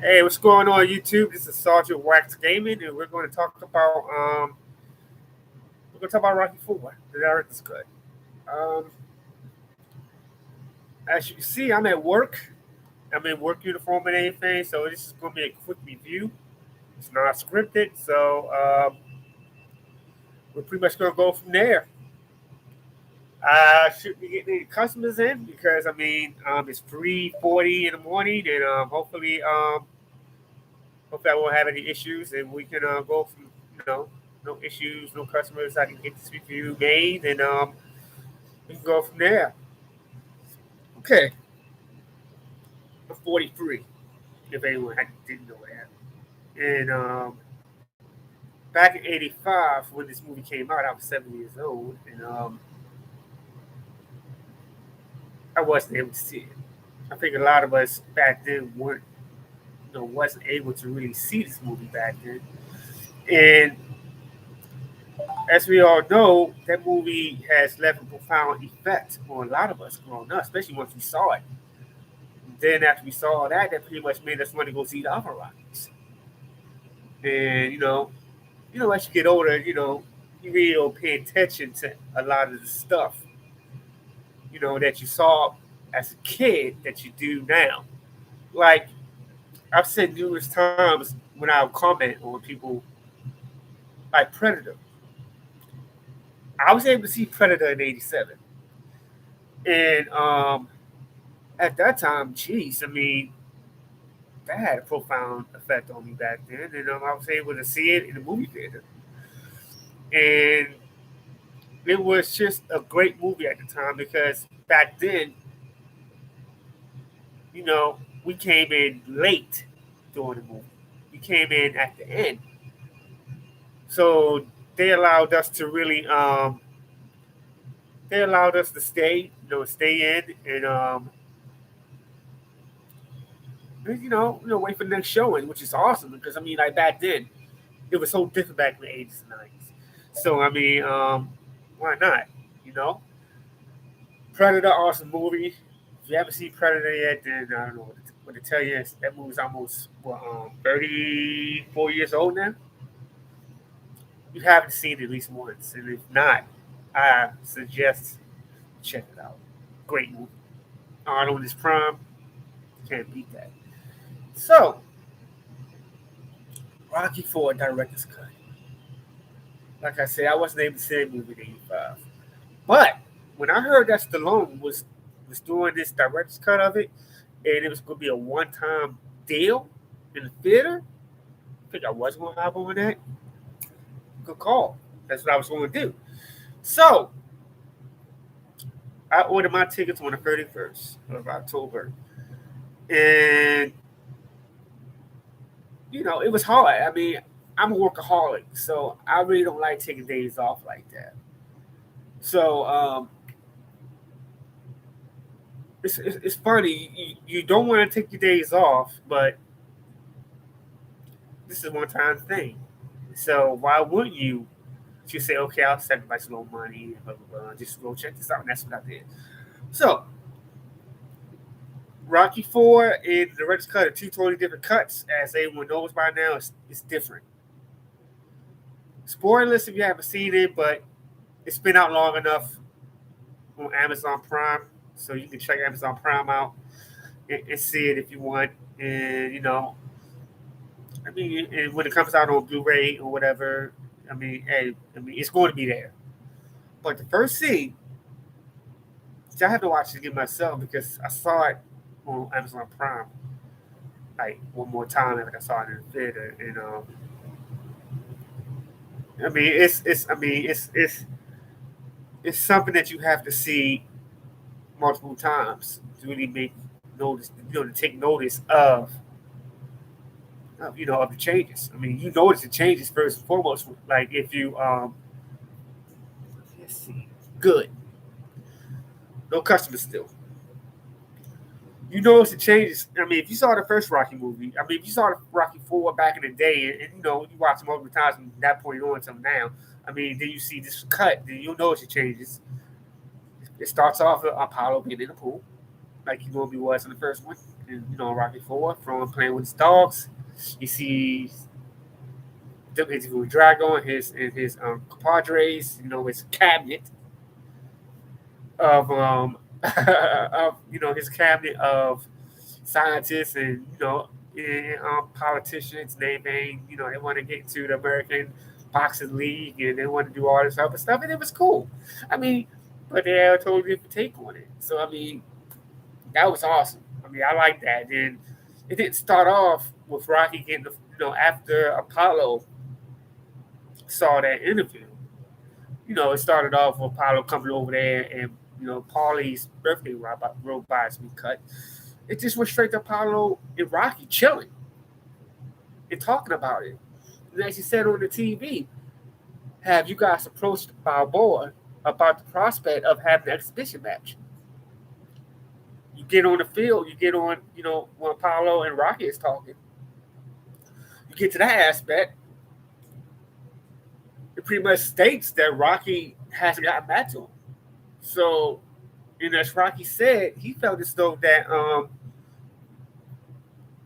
Hey, what's going on, YouTube? This is Sergeant Wax Gaming, and we're going to talk about Rocky Four, the director's cut. Um, as you can see, I'm at work. I'm in work uniform and everything, so this is going to be a quick review. It's not scripted, so we're pretty much going to go from there. I shouldn't be getting any customers in because it's 3:40 in the morning, and hopefully I won't have any issues, and we can go from no issues, no customers. I can get this review made, and we can go from there. Okay, I'm 43. If anyone didn't know that, and back in '85 when this movie came out, I was 7 years old, and I wasn't able to see it. I think a lot of us back then wasn't able to really see this movie back then, and as we all know, that movie has left a profound effect on a lot of us growing up, especially once we saw it. Then after we saw that, that pretty much made us want to go see the other Rockies. And as you get older, you really don't pay attention to a lot of the stuff, that you saw as a kid that you do now. Like I've said numerous times when I comment on people like Predator. I was able to see Predator in '87. And at that time, geez, that had a profound effect on me back then. And I was able to see it in the movie theater. And it was just a great movie at the time because back then, you know, we came in late during the movie. We came in at the end. So they allowed us to really, they allowed us to stay, stay in and wait for the next showing, which is awesome because like back then, it was so different back in the '80s and '90s. So why not? You know, Predator, awesome movie. If you haven't seen Predator yet, then I don't know what to tell you. That movie's almost 34 years old now. You haven't seen it at least once, and if not, I suggest check it out. Great movie. Arnold is prime. Can't beat that. So, Rocky Four director's cut. Like I said, I wasn't able to see the movie in '85. But when I heard that Stallone was doing this director's cut of it, and it was going to be a one-time deal in the theater, I think I was going to hop on that. Good call. That's what I was going to do. So I ordered my tickets on the 31st of October, and it was hard. I'm a workaholic, so I really don't like taking days off like that. So it's funny. You don't want to take your days off, but this is a one time thing. So why wouldn't you? You say, okay, I'll sacrifice a little money, blah, blah, blah, just go check this out. And that's what I did. So Rocky Four and the Red's Cut are two totally different cuts. As everyone knows by now, it's different. Spoilers if you haven't seen it, but it's been out long enough on Amazon Prime, so you can check Amazon Prime out and see it if you want. And and when it comes out on Blu-ray or whatever, hey, it's going to be there. But the first scene, see, I had to watch it again myself because I saw it on Amazon Prime like one more time after I saw it in the theater, and it's something that you have to see multiple times to really make notice, to take notice of the changes. You notice the changes first and foremost. Like if you let's see, good, no customers still. You notice the changes. If you saw the first Rocky movie, if you saw the Rocky Four back in the day, and you watch them multiple times from that point on until now, then you see this cut, then you'll notice the changes. It starts off with Apollo being in the pool, like he normally was in the first one. Rocky Four from playing with his dogs. You see them interviewing Drago and his compadres. His cabinet of his cabinet of scientists and politicians. They want to get to the American Boxing League and they want to do all this other stuff, and it was cool. I mean, but they had a totally different take on it. So I mean, that was awesome. I mean, I like that. Then it didn't start off with Rocky getting after Apollo saw that interview. It started off with Apollo coming over there and Paulie's birthday robots be cut. It just went straight to Apollo and Rocky chilling and talking about it. And as he said on the TV, have you guys approached Balboa about the prospect of having an exhibition match? You get on the field, you get on, when Apollo and Rocky is talking, you get to that aspect, it pretty much states that Rocky hasn't gotten back to him. So, as Rocky said, he felt as though that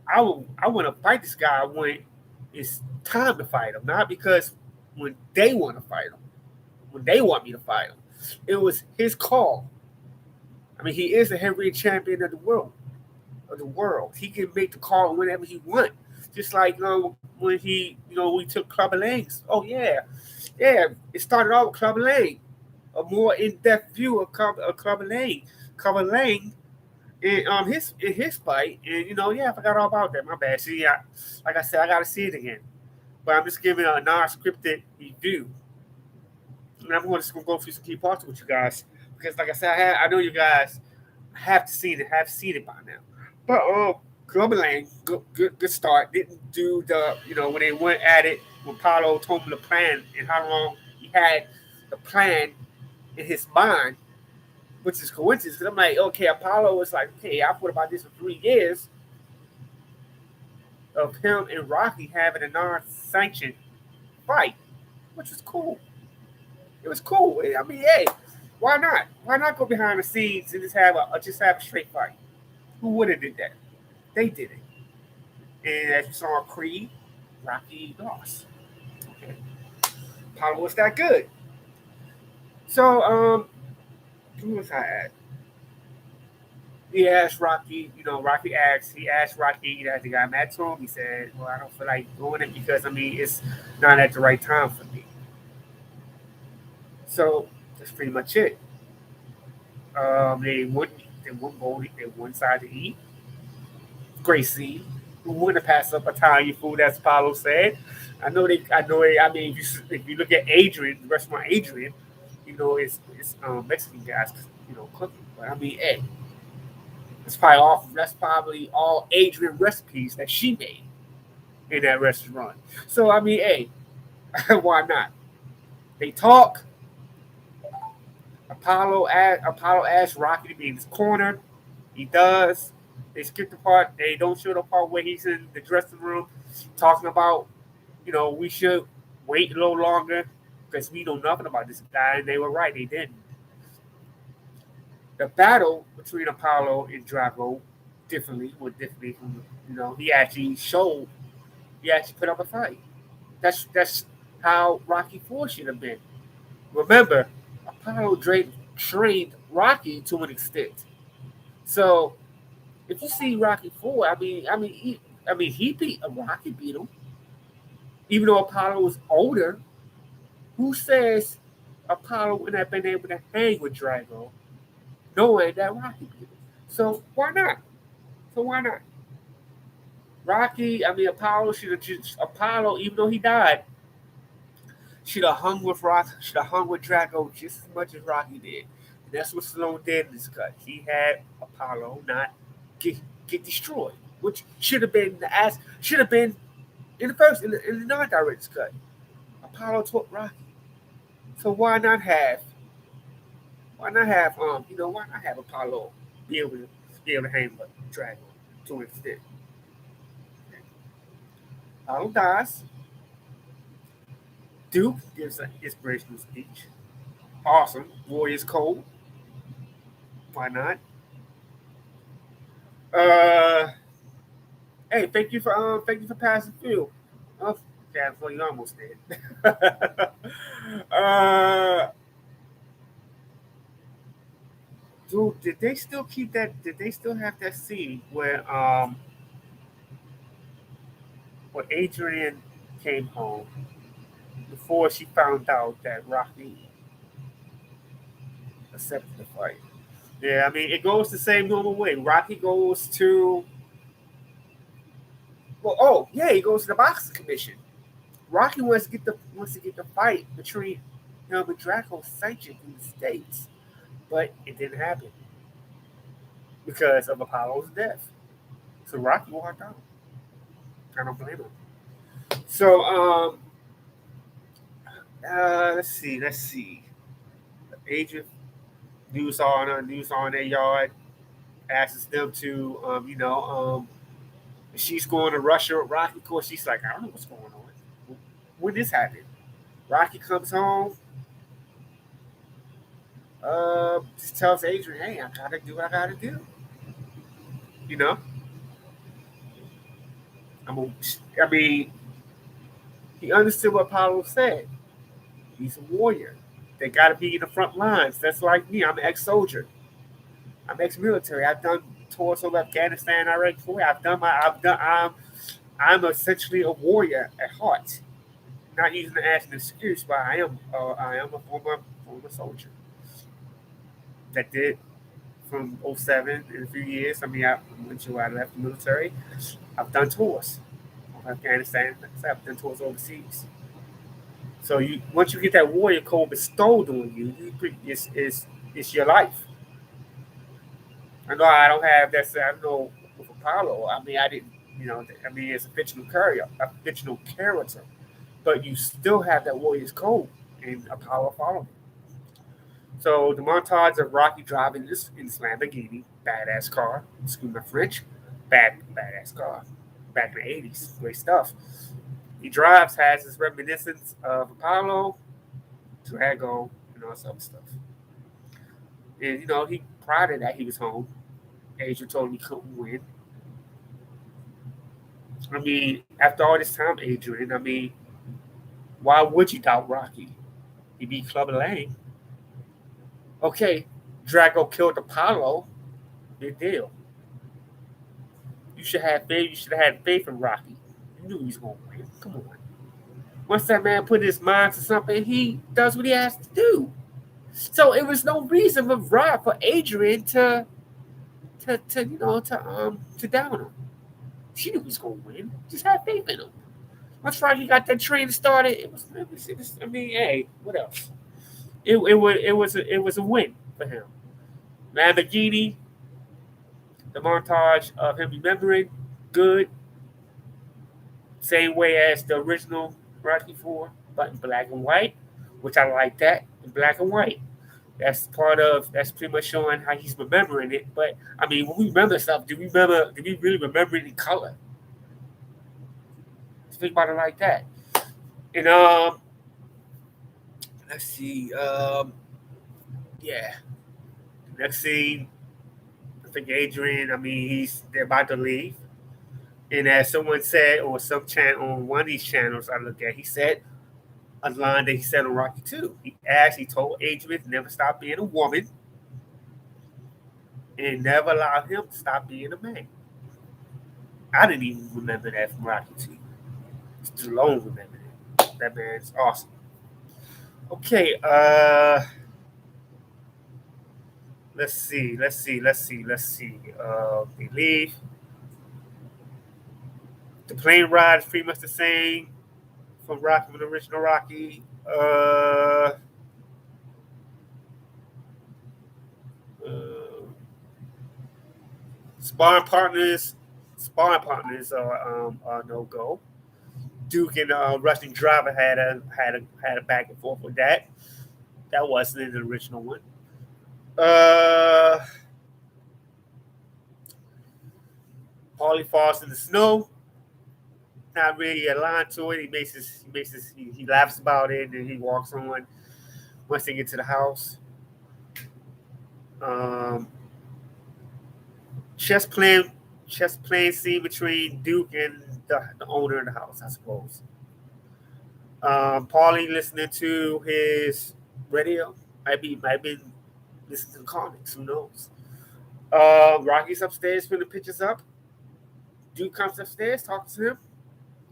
I want to fight this guy when it's time to fight him, not because when they want to fight him, when they want me to fight him. It was his call. I mean, he is the heavyweight champion of the world. He can make the call whenever he wants. Just like when we took Clubber Lang's. Oh yeah. It started off with Clubber Lang. A more in-depth view of Clubber Lang. Clubber Lang in his fight, and I forgot all about that. My bad. See, like I said, I gotta see it again. But I'm just giving a non-scripted review, and I'm just gonna go through some key parts with you guys because, like I said, I know you guys have seen it by now. But Clubber Lang, good start. Didn't do the when they went at it when Paulo told him the plan and how long he had the plan in his mind, which is coincidence. Because I'm like, okay, Apollo was like, okay, I thought about this for 3 years of him and Rocky having a non-sanctioned fight, which was cool. It was cool. I mean, hey, why not? Why not go behind the scenes and just have a straight fight? Who would have did that? They did it. And as you saw in Creed, Rocky lost. Okay. Apollo was that good. So, who was I at? He asked Rocky, he asked Rocky that the guy met to him. He said, well, I don't feel like doing it because, I mean, it's not at the right time for me. So that's pretty much it. They wouldn't decide to eat. Great scene. Who wouldn't have passed up Italian food, as Paulo said? I mean, if you look at Adrian, the restaurant Adrian, it's Mexican guys, cooking. But I mean, hey, that's probably all Adrian recipes that she made in that restaurant. So I mean, hey, why not? They talk. Apollo asks Rocky to be in his corner. He does. They skip the part. They don't show the part where he's in the dressing room talking about, we should wait a little longer because we know nothing about this guy. And they were right. They didn't. The battle between Apollo and Drago differently from, he actually put up a fight. That's how Rocky 4 should have been. Remember, Apollo trained Rocky to an extent. So if you see Rocky 4, he beat Rocky beat him. Even though Apollo was older, who says Apollo wouldn't have been able to hang with Drago, knowing that Rocky beat him? So why not? Apollo, even though he died, should have hung with Drago just as much as Rocky did. And that's what Stallone did in this cut. He had Apollo not get destroyed, which should have been in the non-direct cut. Apollo taught Rocky. So why not have Apollo be able to hang with Drago to an extent? Apollo dies. Duke gives an inspirational speech. Awesome. Warriors Code. Why not? Uh, hey, thank you for passing through. Oh, yeah, well, you almost did. uh, dude, did they still keep that? Did they still have that scene where Adrian came home before she found out that Rocky accepted the fight? Yeah, I mean, it goes the same normal way. Rocky goes to, well, oh yeah, he goes to the boxing commission. Rocky wants to get the fight between him and Drago sanctioned in the states, but it didn't happen because of Apollo's death. So Rocky walked out. I don't blame him. So let's see. Agent news on their yard asks them to she's going to Russia with Rocky. Of course, she's like, I don't know what's going on. When this happened, Rocky comes home. Just tells Adrian, "Hey, I gotta do what I gotta do." You know, I'm a, I mean, he understood what Apollo said. He's a warrior. They gotta be in the front lines. That's like me. I'm an ex-soldier. I'm ex-military. I've done tours over Afghanistan, Iraq, Kuwait. I'm essentially a warrior at heart. Not using it as an excuse, but I am a former soldier that did from '07 in a few years. I mean, I left the military, I've done tours of Afghanistan. I've done tours overseas. So you once you get that warrior code bestowed on you, it's your life. I know I don't have that. I don't know with Apollo. I mean, I didn't. I mean, it's a fictional character, but you still have that warrior's code, and Apollo followed it. So the montage of Rocky driving this in this Lamborghini, badass car, excuse my French, badass car, back in the '80s, great stuff. He drives, has his reminiscence of Apollo, Drago, and all this other stuff. And he prior to that he was home. Adrian told him he couldn't win. I mean, after all this time, Adrian, I mean, why would you doubt Rocky? He beat Clubber Lang. Okay, Drago killed Apollo. Big deal. You should have faith. You should have had faith in Rocky. You knew he was going to win. Come on. Once that man put his mind to something, he does what he has to do. So it was no reason for Adrian to down him. She knew he was going to win. Just had faith in him. Once Rocky got that train started, it was. I mean, hey, what else? It was a win for him. Lamborghini, the montage of him remembering, good. Same way as the original Rocky Four, but in black and white, which I like that in black and white. That's pretty much showing how he's remembering it. But I mean, when we remember stuff, do we really remember it in color? Think about it like that. And let's see. Yeah. Next scene, I think Adrian. I mean, they're about to leave, and as someone said, or some channel on one of these channels I look at, he said a line that he said on Rocky Two. He told Adrian to never stop being a woman, and never allow him to stop being a man. I didn't even remember that from Rocky Two. Stallone remembered it. That man's awesome. Okay, let's see. They leave. The plane ride is pretty much the same from the original Rocky. Uh, sparring partners, are no go. Duke and Rushing Driver had a back and forth with that. That wasn't in the original one. Uh, Paulie falls in the snow. Not really a line to it. He laughs about it and he walks on once they get to the house. Um, chess playing chess playing scene between Duke and the owner of the house, I suppose. Paulie listening to his radio. Might be listening to the comics. Who knows? Rocky's upstairs putting the pictures up. Duke comes upstairs, talks to him,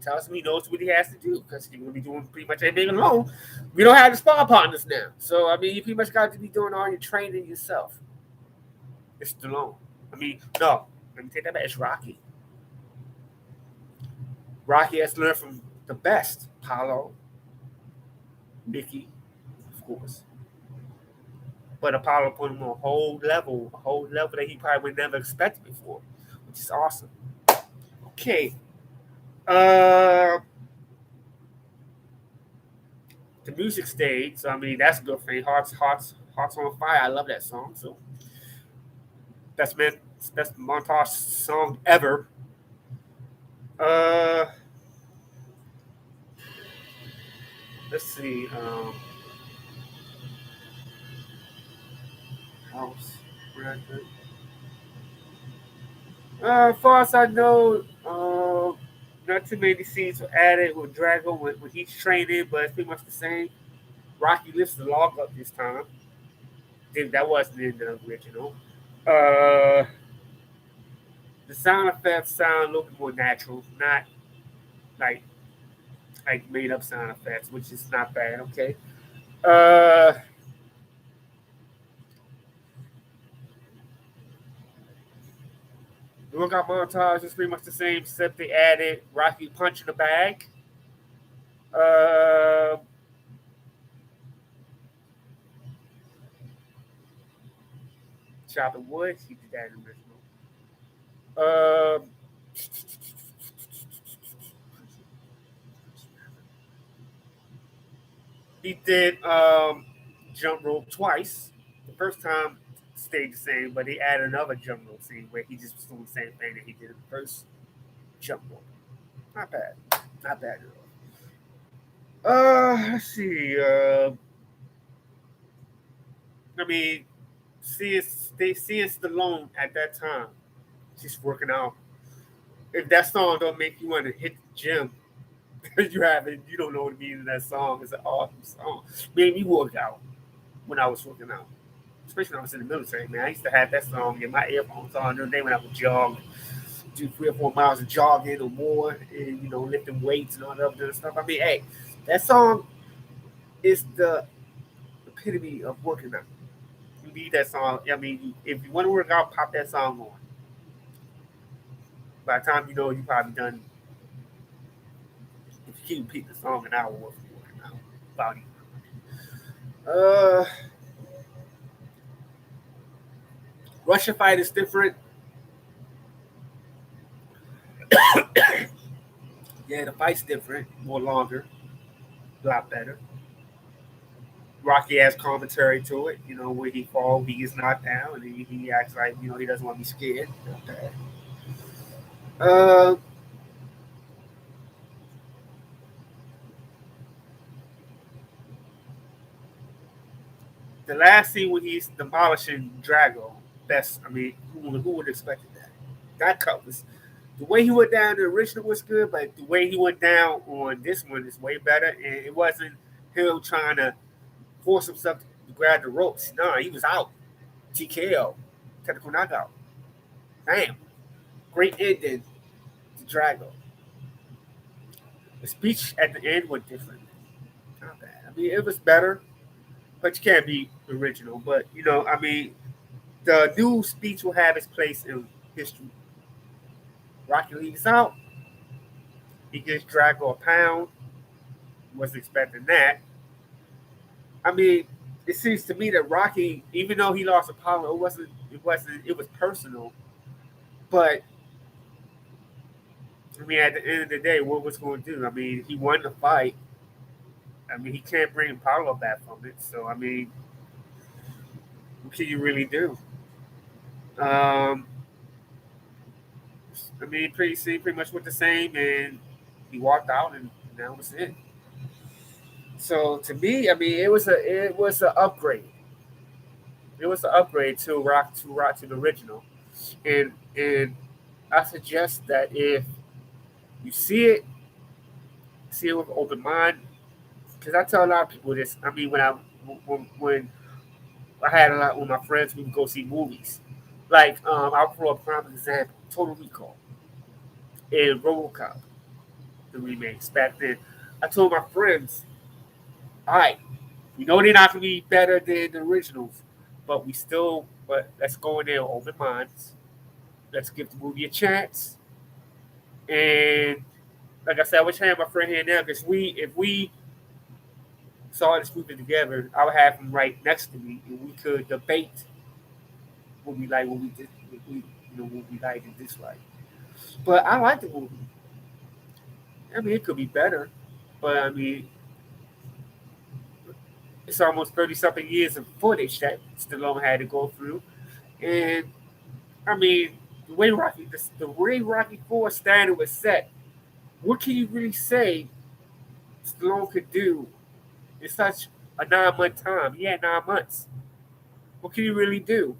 tells him he knows what he has to do because he's gonna be doing pretty much everything alone. We don't have the spar partners now, so I mean, you pretty much got to be doing all your training yourself. It's Stallone. I mean, no, let me take that back. It's Rocky. Rocky has learned from the best. Apollo, Mickey, of course. But Apollo put him on a whole level that he probably would never expected before, which is awesome. Okay. Uh, the music stayed, so I mean that's a good thing. Hearts on Fire. I love that song. So best montage song ever. Uh, let's see. House record. As far as I know, not too many scenes were added with Drago when he's training, but it's pretty much the same. Rocky lifts the log up this time. That wasn't in the original. Uh, the sound effects sound a little bit more natural, not like made up sound effects, which is not bad. Okay. Uh, the workout montage is pretty much the same, except they added Rocky punching the bag. Uh, chopping wood. He did that in the original. Uh, he did jump rope twice. The first time stayed the same, but he added another jump rope scene where he just was doing the same thing that he did in the first jump rope. Not bad. Not bad at all. Let's see. I mean, seeing Stallone at that time, just working out. If that song don't make you want to hit the gym, you don't know what the meaning of that song. It's an awesome song. Made me work out when I was working out, especially when I was in the military. Man, I used to have that song in my earphones on during the day when I would jog, do 3 or 4 miles of jogging or more, and lifting weights and all that other stuff. I mean, hey, that song is the epitome of working out. You need that song. I mean, if you want to work out, pop that song on. By the time you know, you probably done. If you keep repeating the song an hour worth of working out, about it. Uh, Russia fight is different. Yeah, the fight's different, more longer, a lot better. Rocky has commentary to it, where he falls, he gets knocked down, and he acts like, he doesn't want to be scared. Not bad. Uh, the last scene when he's demolishing Drago, best, I mean, who would have expected that? That cut was, the way he went down, the original was good, but the way he went down on this one is way better, and it wasn't him trying to force himself to grab the ropes. No, he was out. TKO. Technical knockout. Damn. Great ending to Drago. The speech at the end was different. Not bad. I mean, it was better, but you can't be original. But, I mean, the new speech will have its place in history. Rocky leaves out. He gives Drago a pound. Wasn't expecting that. I mean, it seems to me that Rocky, even though he lost Apollo, it was personal. But I mean, at the end of the day, what was going to do? I mean, he won the fight. I mean, he can't bring Apollo back from it. So I mean, what can you really do? Um, I mean, pretty much went the same, and he walked out, and that was it. So to me, I mean, it was an upgrade. It was an upgrade to the original, and I suggest that if you see it with an open mind. Because I tell a lot of people this. I mean, when I had a lot with my friends, we would go see movies. Like I'll throw a prime example: Total Recall and RoboCop, the remakes back then. I told my friends, all right, we know they're not gonna be better than the originals, but let's go in there with open minds. Let's give the movie a chance. And like I said, I wish I had my friend here now because if we saw this movie together, I would have him right next to me, and we could debate what we like, what we like and dislike. But I like the movie. I mean, it could be better, but I mean, it's almost 30 something years of footage that Stallone had to go through, and I mean, the way Rocky Four standard was set, what can you really say Stallone could do in such a 9 month time? He had 9 months. What can you really do?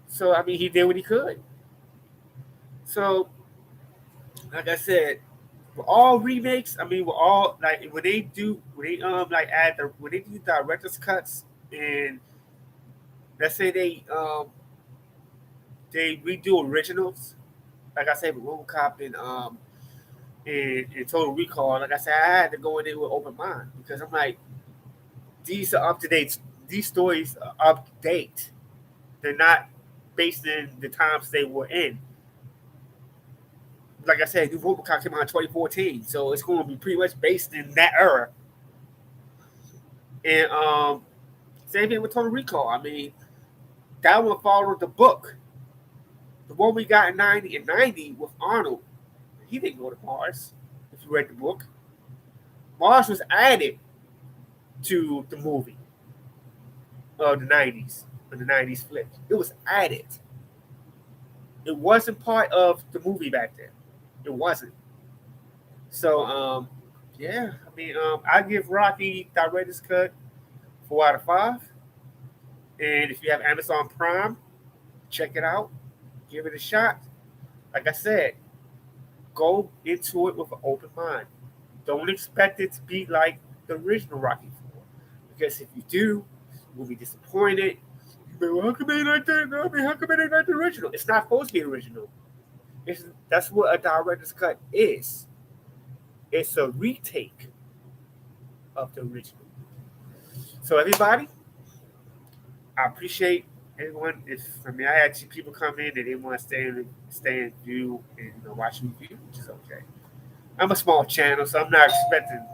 So I mean, he did what he could. So, like I said, with all remakes, I mean, with all like when they like add the when they do director's cuts and let's say they redo originals, like I said with RoboCop and Total Recall, like I said, I had to go in there with open mind because I'm like, these are up to date. These stories are up to date. They're not based in the times they were in. Like I said, New RoboCop came out in 2014, so it's going to be pretty much based in that era. And same thing with Total Recall. I mean, that one followed the book. The one we got in 90 with Arnold, he didn't go to Mars. If you read the book, Mars was added to the movie of the 90s flick. It was added. It wasn't part of the movie back then. It wasn't. So, yeah, I mean, I give Rocky director's cut 4 out of 5. And if you have Amazon Prime, check it out, give it a shot. Like I said, go into it with an open mind. Don't expect it to be like the original Rocky Four, because if you do, you'll be disappointed. Well, how come they like that? I mean, how come they like the original? It's not supposed to be original. That's what a director's cut is. It's a retake of the original. So everybody, I appreciate everyone. If I mean, I had two people come in and they want to stay and view and watch me review, which is okay. I'm a small channel, so I'm not expecting.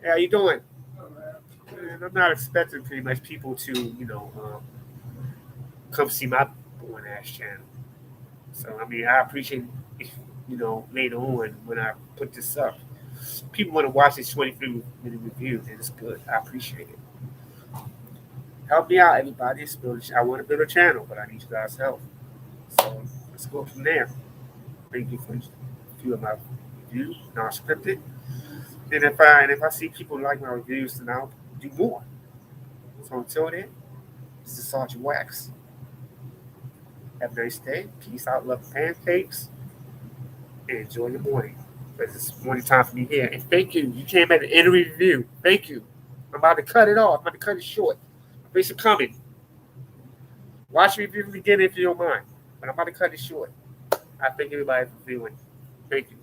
Hey, how you doing? And I'm not expecting pretty much people to come see my boring ass channel. So I mean, I appreciate if later on when I put this up, people want to watch this 23-minute review, and it's good. I appreciate it. Help me out, everybody. I want to build a channel, but I need you guys' help. So let's go from there. Thank you for a few of my reviews, non-scripted. And if I see people like my reviews, then I'll do more. So until then, this is Sergeant Wax. Have a nice day. Peace out, love, pancakes, and enjoy your morning. Because it's morning time for me here. And thank you. You came at the end of the review. Thank you. I'm about to cut it off. I'm about to cut it short. Thanks for coming. Watch me from the beginning if you don't mind. But I'm about to cut it short. I thank everybody for viewing. Thank you.